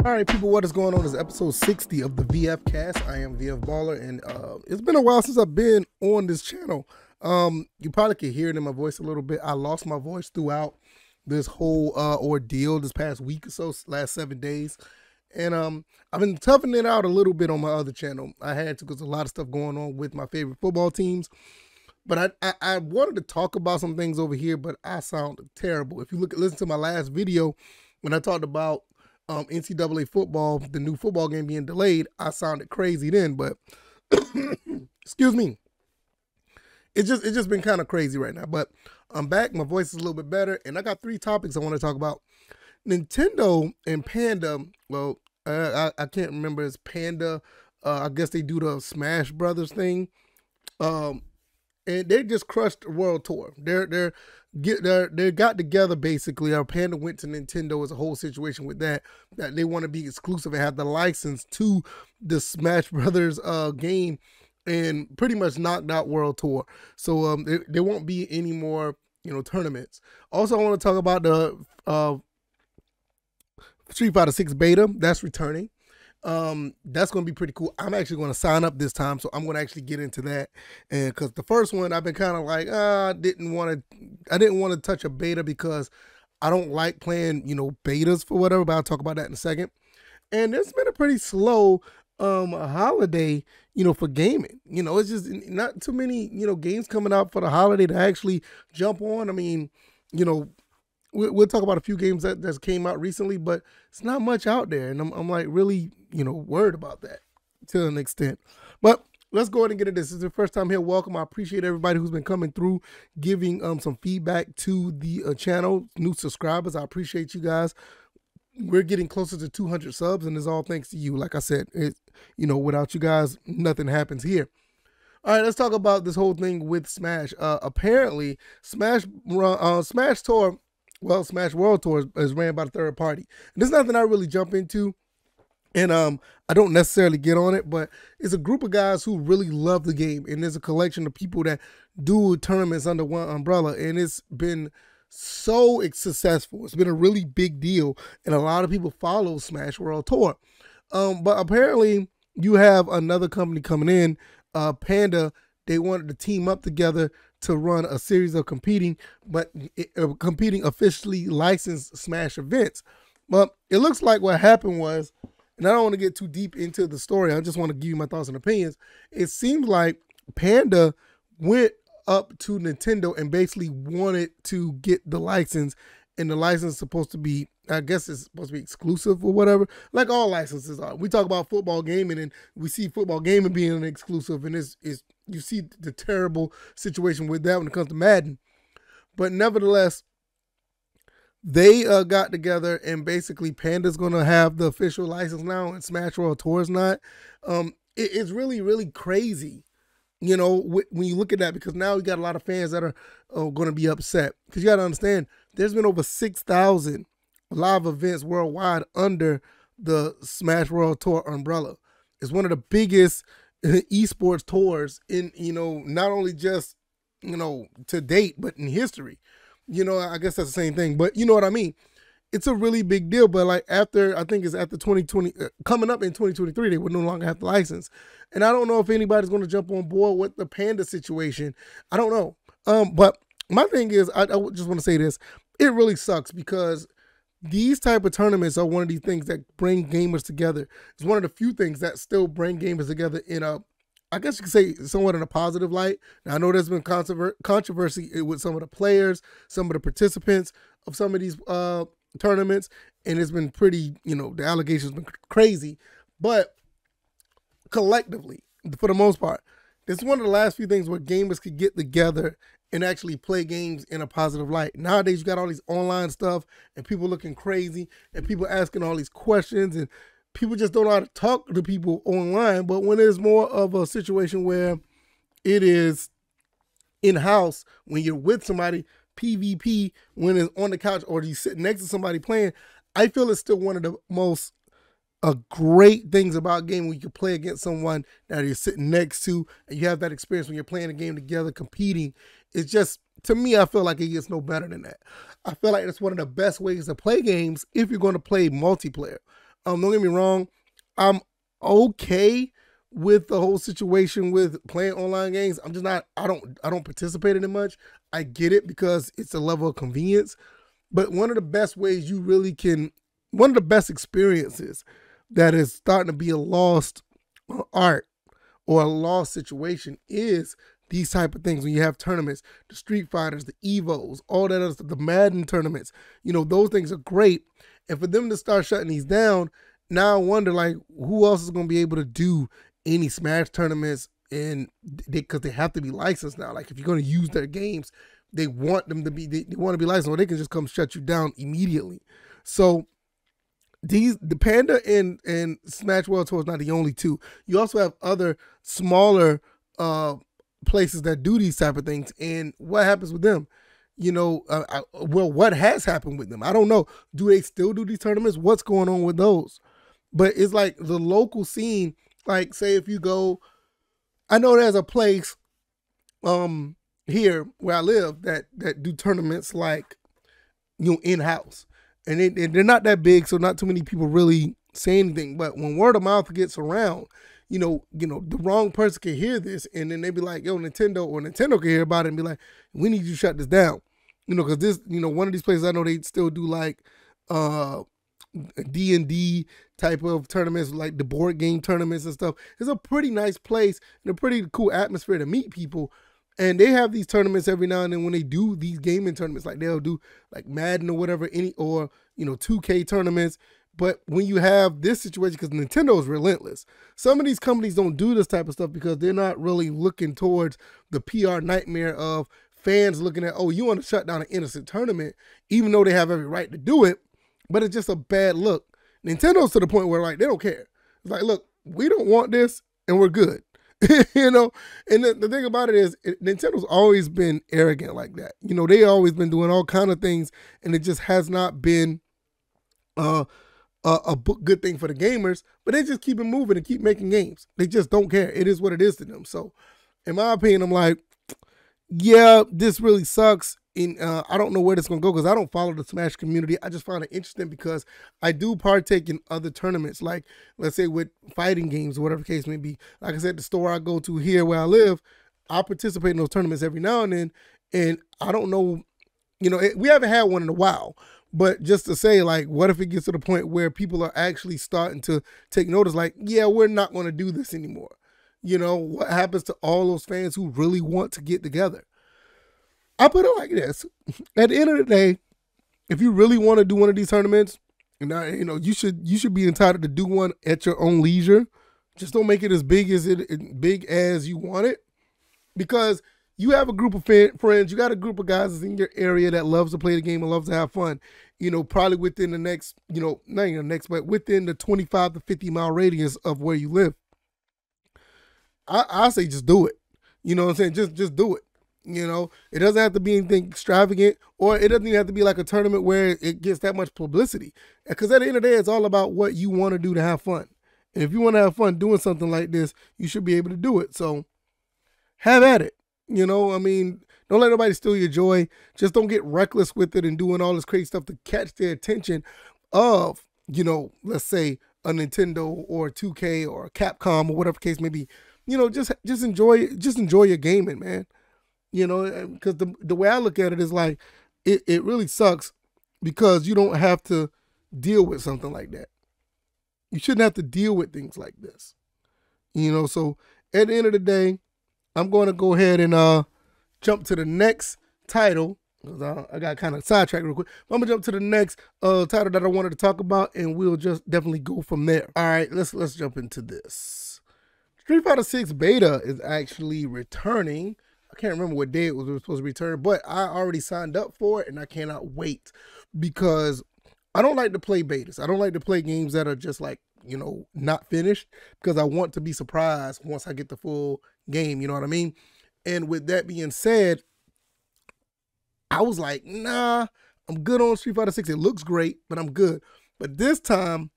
All right, people, what is going on? This is episode 60 of the VF Cast. I am VF Baller, and it's been a while since I've been on this channel. You probably can hear it in my voice a little bit. I lost my voice throughout this whole ordeal this past week or so, last 7 days. And I've been toughing it out a little bit on my other channel. I had to because a lot of stuff going on with my favorite football teams. But I wanted to talk about some things over here, but I sound terrible. If you listen to my last video when I talked about NCAA football, the new football game being delayed, I sounded crazy then, but excuse me. It's just been kind of crazy right now, but I'm back. My voice is a little bit better, and I got 3 topics I want to talk about. Nintendo and Panda, well, I can't remember, it's Panda. I guess they do the Smash Brothers thing. And they just crushed the world tour. They got together basically. Our Panda went to Nintendo as a whole situation with that they want to be exclusive and have the license to the Smash Brothers game, and pretty much knocked out world tour. So there won't be any more tournaments. Also, I want to talk about the Street Fighter 6 beta that's returning. That's going to be pretty cool. I'm actually going to sign up this time, so I'm going to actually get into that. And because the first one, I've been kind of like, I didn't want to touch a beta because I don't like playing, betas for whatever, but I'll talk about that in a second. And it's been a pretty slow holiday, for gaming. It's just not too many, games coming out for the holiday to actually jump on. I mean, we'll talk about a few games that came out recently, but it's not much out there, and I'm like really worried about that to an extent. But let's go ahead and get into this. This is the first time here. Welcome. I appreciate everybody who's been coming through, giving some feedback to the channel. New subscribers, I appreciate you guys. We're getting closer to 200 subs, and it's all thanks to you. Like I said, without you guys, nothing happens here. All right, let's talk about this whole thing with Smash. Apparently, Smash Tour. Well, Smash World Tour is ran by the third party. And there's nothing I really jump into, and I don't necessarily get on it, but it's a group of guys who really love the game, and there's a collection of people that do tournaments under one umbrella, and it's been so successful. It's been a really big deal, and a lot of people follow Smash World Tour. But apparently, you have another company coming in, Panda. They wanted to team up together to run a series of competing officially licensed Smash events. But it looks like what happened was, and I don't want to get too deep into the story, I just want to give you my thoughts and opinions. It seems like Panda went up to Nintendo and basically wanted to get the license, and the license is supposed to be, I guess it's supposed to be exclusive or whatever, like all licenses are. We talk about football gaming, and we see football gaming being an exclusive, and you see the terrible situation with that when it comes to Madden. But nevertheless, they got together, and basically Panda's going to have the official license now, and Smash World Tour is not. It's really, really crazy, when you look at that, because now you got a lot of fans that are going to be upset. Because you got to understand, there's been over 6,000 live events worldwide under the Smash World Tour umbrella. It's one of the biggest esports tours in, not only just, to date, but in history. I guess that's the same thing, but you know what I mean? It's a really big deal. But like I think it's after 2020, coming up in 2023, they would no longer have the license. And I don't know if anybody's going to jump on board with the Panda situation. I don't know. But my thing is, I just want to say this. It really sucks because these type of tournaments are one of these things that bring gamers together. It's one of the few things that still bring gamers together in a, I guess you could say, somewhat in a positive light. Now, I know there's been controversy with some of the players, some of the participants of some of these tournaments, and it's been pretty, the allegations have been crazy. But collectively, for the most part, this is one of the last few things where gamers could get together and actually play games in a positive light. Nowadays, you got all these online stuff, and people looking crazy, and people asking all these questions, and people just don't know how to talk to people online. But when there's more of a situation where it is in-house, when you're with somebody, PvP, when it's on the couch or you sit next to somebody playing, I feel it's still one of the most great things about gaming, when you can play against someone that you're sitting next to, and you have that experience when you're playing a game together, competing. It's just, to me, I feel like it gets no better than that. I feel like it's one of the best ways to play games if you're going to play multiplayer. Don't get me wrong, I'm okay with the whole situation with playing online games. I'm just not. I don't participate in it much. I get it because it's a level of convenience. But one of the best ways you really can, one of the best experiences that is starting to be a lost art or a lost situation is these type of things when you have tournaments, the Street Fighters, the Evos, all that other stuff, the Madden tournaments. Those things are great. And for them to start shutting these down, now I wonder, like, who else is going to be able to do any Smash tournaments, and because they have to be licensed now. Like, if you're going to use their games, they want them to be, they want to be licensed, or they can just come shut you down immediately. So the Panda and Smash World Tour is not the only two. You also have other smaller places that do these type of things, and what happens with them? Well, what has happened with them? I don't know. Do they still do these tournaments? What's going on with those? But it's like the local scene. Like, say if you go, I know there's a place here where I live that do tournaments like, in-house. And they're not that big, so not too many people really say anything. But when word of mouth gets around, the wrong person can hear this, and then they be like, yo, Nintendo, or Nintendo can hear about it and be like, we need you to shut this down. Because this, one of these places I know they still do like D&D type of tournaments, like the board game tournaments and stuff. It's a pretty nice place and a pretty cool atmosphere to meet people. And they have these tournaments every now and then when they do these gaming tournaments. Like, they'll do like Madden or whatever, 2K tournaments. But when you have this situation, because Nintendo is relentless, some of these companies don't do this type of stuff because they're not really looking towards the PR nightmare of fans looking at, oh, you want to shut down an innocent tournament, even though they have every right to do it. But it's just a bad look. Nintendo's to the point where, like, they don't care. It's like, look, we don't want this and we're good. And the thing about it is, Nintendo's always been arrogant like that. They always been doing all kind of things, and it just has not been a good thing for the gamers. But they just keep it moving and keep making games. They just don't care. It is what it is to them. So, in my opinion, I'm like, yeah, this really sucks. And I don't know where this is going to go because I don't follow the Smash community. I just find it interesting because I do partake in other tournaments, like, let's say, with fighting games or whatever the case may be. Like I said, the store I go to here where I live, I participate in those tournaments every now and then. And I don't know, we haven't had one in a while. But just to say, like, what if it gets to the point where people are actually starting to take notice, like, yeah, we're not going to do this anymore. What happens to all those fans who really want to get together? I put it like this. At the end of the day, if you really want to do one of these tournaments, you should be entitled to do one at your own leisure. Just don't make it as big as you want it, because you have a group of friends, you got a group of guys in your area that loves to play the game and loves to have fun. Probably within the next, not even the next, but within the 25 to 50 mile radius of where you live. I say just do it. You know what I'm saying? Just do it. It doesn't have to be anything extravagant, or it doesn't even have to be like a tournament where it gets that much publicity. Because at the end of the day, it's all about what you want to do to have fun. And if you want to have fun doing something like this, you should be able to do it. So have at it. Don't let nobody steal your joy. Just don't get reckless with it and doing all this crazy stuff to catch the attention of, let's say a Nintendo or a 2K or a Capcom or whatever case may be. Just enjoy your gaming, man. Because the way I look at it is like, it really sucks because you don't have to deal with something like that. You shouldn't have to deal with things like this. So at the end of the day, I'm going to go ahead and jump to the next title. I got kind of sidetracked real quick. I'm going to jump to the next title that I wanted to talk about, and we'll just definitely go from there. All right, let's jump into this. Street Fighter 6 beta is actually returning. I can't remember what day it was supposed to return, but I already signed up for it, and I cannot wait because I don't like to play betas. I don't like to play games that are just like, not finished, because I want to be surprised once I get the full game, you know what I mean? And with that being said, I was like, nah, I'm good on Street Fighter 6. It looks great, but I'm good. But this time,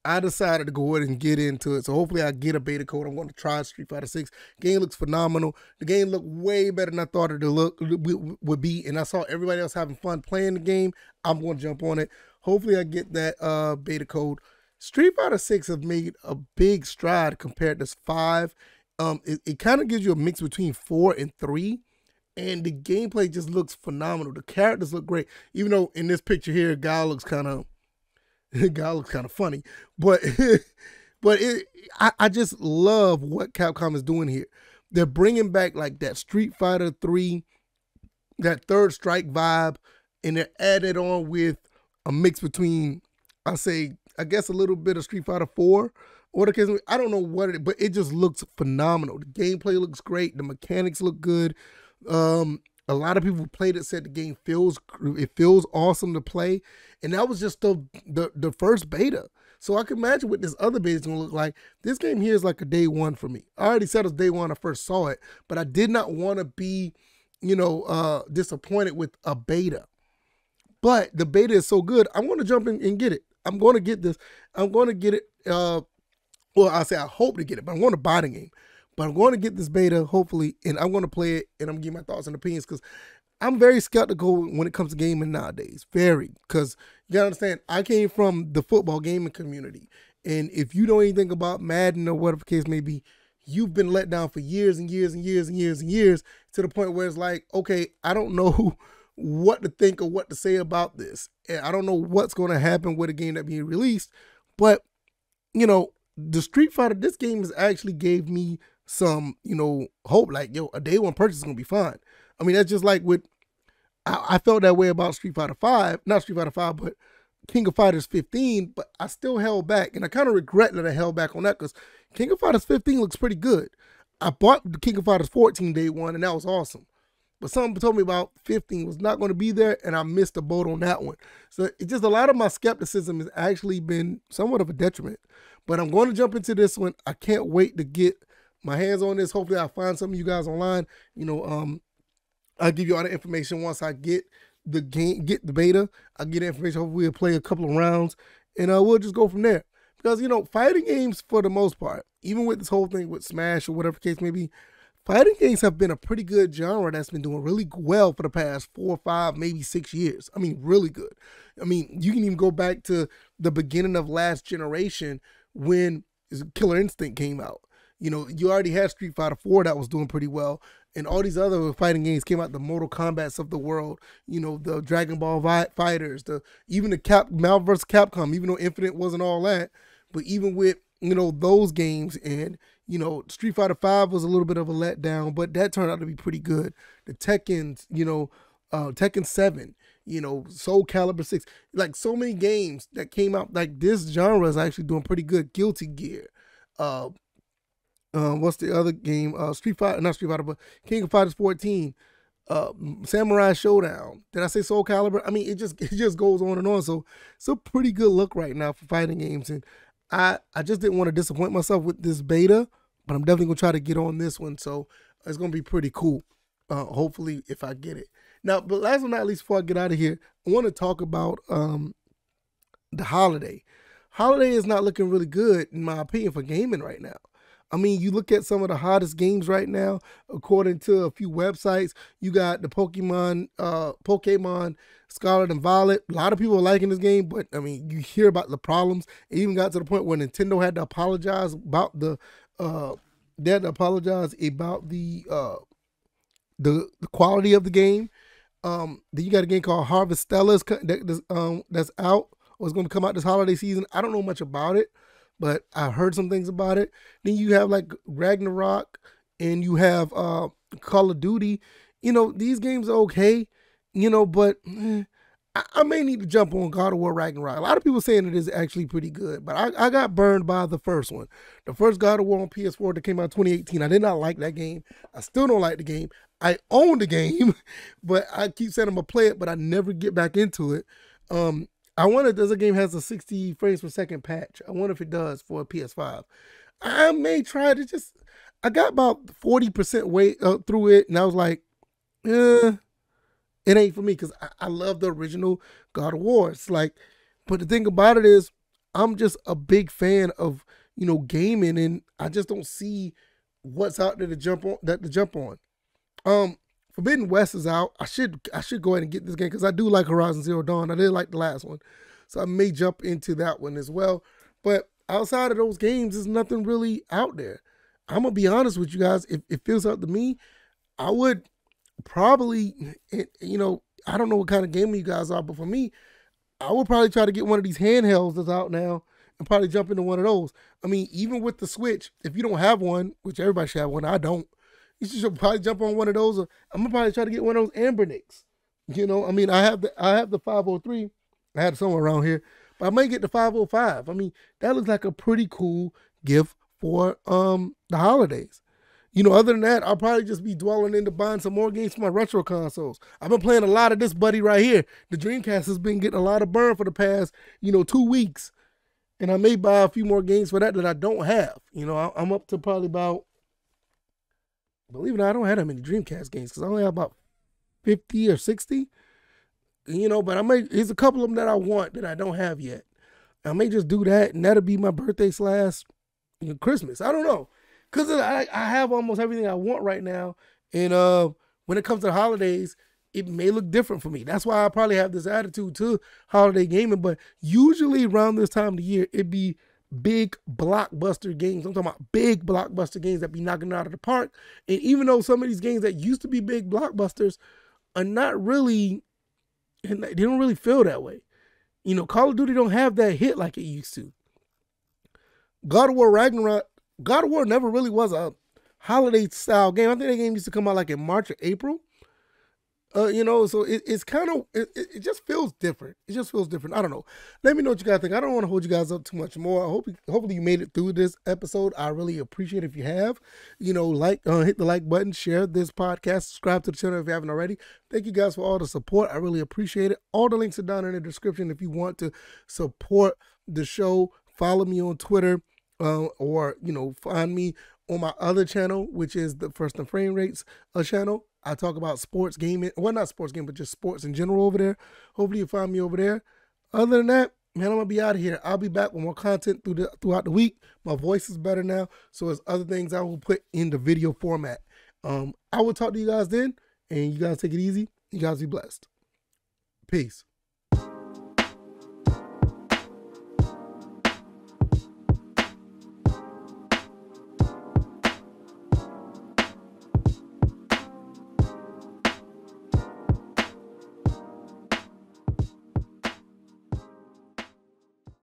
I decided to go ahead and get into it. So hopefully I get a beta code. I'm going to try Street Fighter 6. Game looks phenomenal. The game looked way better than I thought it would be. And I saw everybody else having fun playing the game. I'm going to jump on it. Hopefully I get that beta code Street Fighter 6 have made a big stride compared to 5. It kind of gives you a mix between 4 and 3. And the gameplay just looks phenomenal. The characters look great. Even though in this picture here, guy looks kind of funny. But I just love what Capcom is doing here. They're bringing back like that Street Fighter 3, that Third Strike vibe, and they're adding it on with a mix between, I guess a little bit of Street Fighter 4. Or the case, I don't know what it is, but it just looks phenomenal. The gameplay looks great. The mechanics look good. A lot of people who played it said the game feels awesome to play, and that was just the first beta. So I can imagine what this other beta is gonna look like. This game here is like a day one for me. I already said it was day one when I first saw it, but I did not want to be, disappointed with a beta. But the beta is so good, I'm gonna jump in and get it. I'm gonna get this. I'm gonna get it. Well, I hope to get it, but I'm gonna buy the game. But I'm going to get this beta, hopefully, and I'm going to play it, and I'm going to give my thoughts and opinions, because I'm very skeptical when it comes to gaming nowadays. Very. Because you got to understand, I came from the football gaming community. And if you know anything about Madden or whatever the case may be, you've been let down for years and years and years and years and years, to the point where it's like, okay, I don't know what to think or what to say about this. And I don't know what's going to happen with a game that's being released. But, the Street Fighter, this game has actually gave me some, hope, like, a day one purchase is going to be fine. I mean, that's just like I felt that way about Street Fighter 5, not Street Fighter 5, but King of Fighters 15, but I still held back, and I kind of regret that I held back on that, because King of Fighters 15 looks pretty good. I bought the King of Fighters 14 day one, and that was awesome. But something told me about 15 was not going to be there, and I missed the boat on that one. So it's just a lot of my skepticism has actually been somewhat of a detriment. But I'm going to jump into this one. I can't wait to get my hands on this. Hopefully I'll find some of you guys online. I'll give you all the information once I get the game, get the beta. I'll get the information. Hopefully we'll play a couple of rounds, and we'll just go from there. Because, fighting games, for the most part, even with this whole thing with Smash or whatever the case may be, fighting games have been a pretty good genre that's been doing really well for the past 4, 5, maybe 6 years. I mean, really good. I mean, you can even go back to the beginning of last generation when Killer Instinct came out. You already had Street Fighter 4 that was doing pretty well, and all these other fighting games came out, the Mortal Kombats of the world, the Dragon Ball Fighters, even the Marvel vs. Capcom, even though Infinite wasn't all that, but even with, those games, and, Street Fighter 5 was a little bit of a letdown, but that turned out to be pretty good. The Tekkens, Tekken 7, Soul Calibur 6, like so many games that came out, like this genre is actually doing pretty good. Guilty Gear, what's the other game? Not Street Fighter, but King of Fighters 14, Samurai Showdown. Did I say Soul Calibur? I mean, it just goes on and on. So it's a pretty good look right now for fighting games, and I just didn't want to disappoint myself with this beta, but I'm definitely gonna try to get on this one. So it's gonna be pretty cool. Hopefully, if I get it. Now, but last but not least, before I get out of here, I want to talk about the holiday. Holiday is not looking really good, in my opinion, for gaming right now. I mean, you look at some of the hottest games right now, according to a few websites. You got the Pokemon Scarlet and Violet. A lot of people are liking this game, but I mean, you hear about the problems. It even got to the point where Nintendo had to apologize about the quality of the game. Then you got a game called Harvestella that's out, or it's going to come out this holiday season. I don't know much about it, but I heard some things about it. Then you have like Ragnarok, and you have Call of Duty. These games are okay, but I may need to jump on God of War Ragnarok. A lot of people saying it is actually pretty good, but I got burned by the first one. The first God of War on PS4 that came out in 2018. I did not like that game. I still don't like the game. I own the game, but I keep saying I'm going to play it, but I never get back into it. I wonder if the game has a 60 frames per second patch. I wonder if it does for a PS5. I may try to I got about 40% way through it, and I was like, it ain't for me, because I love the original God of War. It's like, but the thing about it is, I'm just a big fan of, gaming, and I just don't see what's out there to jump on. Forbidden West is out. I should go ahead and get this game, because I do like Horizon Zero Dawn. I did like the last one, so I may jump into that one as well. But outside of those games, there's nothing really out there. I'm gonna be honest with you guys. If it feels up to me, I would probably, I don't know what kind of gamer you guys are, but for me, I would probably try to get one of these handhelds that's out now and probably jump into one of those. I mean, even with the Switch, if you don't have one, which everybody should have one, I don't. You should probably jump on one of those. Or I'm gonna probably try to get one of those Amber Nicks. I mean, I have the 503. I had it somewhere around here, but I might get the 505. I mean, that looks like a pretty cool gift for the holidays. Other than that, I'll probably just be dwelling into buying some more games for my retro consoles. I've been playing a lot of this buddy right here. The Dreamcast has been getting a lot of burn for the past, 2 weeks. And I may buy a few more games for that I don't have. I'm up to probably about, believe it or not, I don't have that many Dreamcast games because I only have about 50 or 60. But here's a couple of them that I want that I don't have yet. I may just do that, and that'll be my birthday / Christmas. I don't know. Because I have almost everything I want right now. And when it comes to the holidays, it may look different for me. That's why I probably have this attitude to holiday gaming. But usually around this time of the year, it be big blockbuster games. I'm talking about big blockbuster games that be knocking it out of the park. And even though some of these games that used to be big blockbusters are not really, they don't really feel that way. Call of Duty don't have that hit like it used to. God of War Ragnarok, God of War never really was a holiday style game. I think that game used to come out like in March or April. So it's kind of, it just feels different. It just feels different. I don't know. Let me know what you guys think. I don't want to hold you guys up too much more. Hopefully you made it through this episode. I really appreciate it if you have. Hit the like button, share this podcast, subscribe to the channel if you haven't already. Thank you guys for all the support. I really appreciate it. All the links are down in the description if you want to support the show. Follow me on Twitter. Or find me on my other channel, which is the First and Frame Rates channel. I talk about sports gaming, well, not sports gaming, but just sports in general over there. Hopefully you find me over there. Other than that, man, I'm gonna be out of here. I'll be back with more content throughout the week. My voice is better now, so there's other things I will put in the video format. I will talk to you guys then, and you guys take it easy. You guys be blessed. Peace.